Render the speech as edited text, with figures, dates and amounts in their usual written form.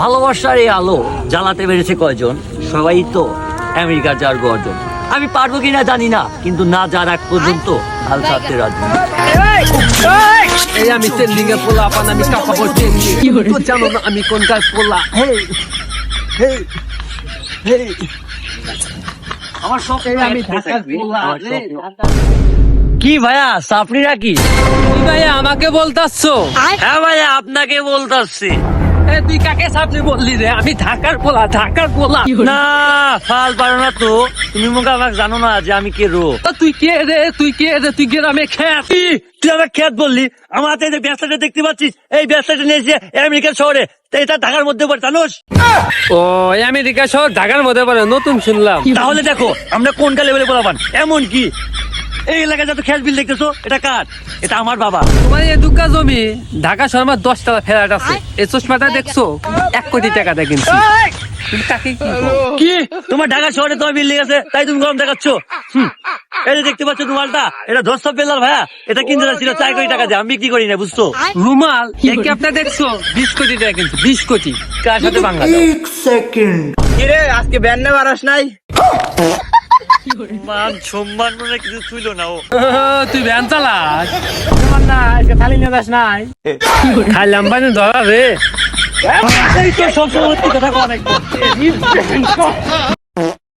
ভালোবাসার এই আলো জ্বালাতে পেরেছে কয়জন? সবাই তো আমেরিকার যার গর্জন। আমি পারবো কিনা জানি না, কিন্তু না যার আগ পর্যন্ত হাল ছাড়তে রাজি না। এই আমি ট্রেন্ডিং এ পোলা পান, আমি কাঁপাবো ট্রেন্ডিং। তো জানো না আমি কোনকার পোলা। আমার সব আমি ঢাকার পোলা। কি ভাইয়া সাপনি নাকি? তুই ভাইয়া আমাকে বলতাছো? হ্যাঁ ভাইয়া আপনাকে বলতাছি। তুই কাকে সাপনি বললি রে? আমি ঢাকার পোলা, ঢাকার পোলা। না ফাল পারো না তো, তুমি মুখে আমাকে জানো না যে আমি কে রো। তুই কে রে? তুই কে রে? তুই গ্রামে খেত? তুই আমার খেত বললি? আমার হাতে যে ব্যবসাটা দেখতে পাচ্ছিস, এই ব্যবসাটা নিয়েছে আমেরিকার শহরে, তো এটা ঢাকার মধ্যে পড়ে জানোস? ও আমেরিকা শহর ঢাকার মধ্যে পড়ে, নতুন শুনলাম। তাহলে দেখো আমরা কোনটা লেভেলে বলাবান। এমন কি এই এলাকায় যত খেত বিল দেখতেছো, এটা কার? এটা আমার বাবা। তোমার এই দুকা জমি ঢাকা শহর আমার 10 টাকা ফেরাট আছে। এই চশমাটা দেখছো 1 কোটি টাকা দিয়ে কিনছি। তুমি কাকে কি বলো? কি তোমার ঢাকা শহরে তোমার বিল্ডিং আছে তাই তুমি গরম দেখাচ্ছ? এই যে দেখতে পাচ্ছ রুমালটা, এটা ধস্ত বেলার ভাইয়া, এটা কিনতে যাচ্ছিল 4 কোটি টাকা দিয়ে, আমি বিক্রি করি না, বুঝছো? রুমাল কি আপনার দেখছো 20 কোটি টাকা কিনছি, 20 কোটি। কার সাথে বাংলা? কিরে আজকে ব্যান্ডে বারাস নাই? মান সম্মান মনে কিছু তুইলো না ও। তুই ভ্যান চালাস? না আজকে থালি নিয়ে যাস নাই? খাইলাম পানি ধরা রে। এই তো সবসময় কথা অনেক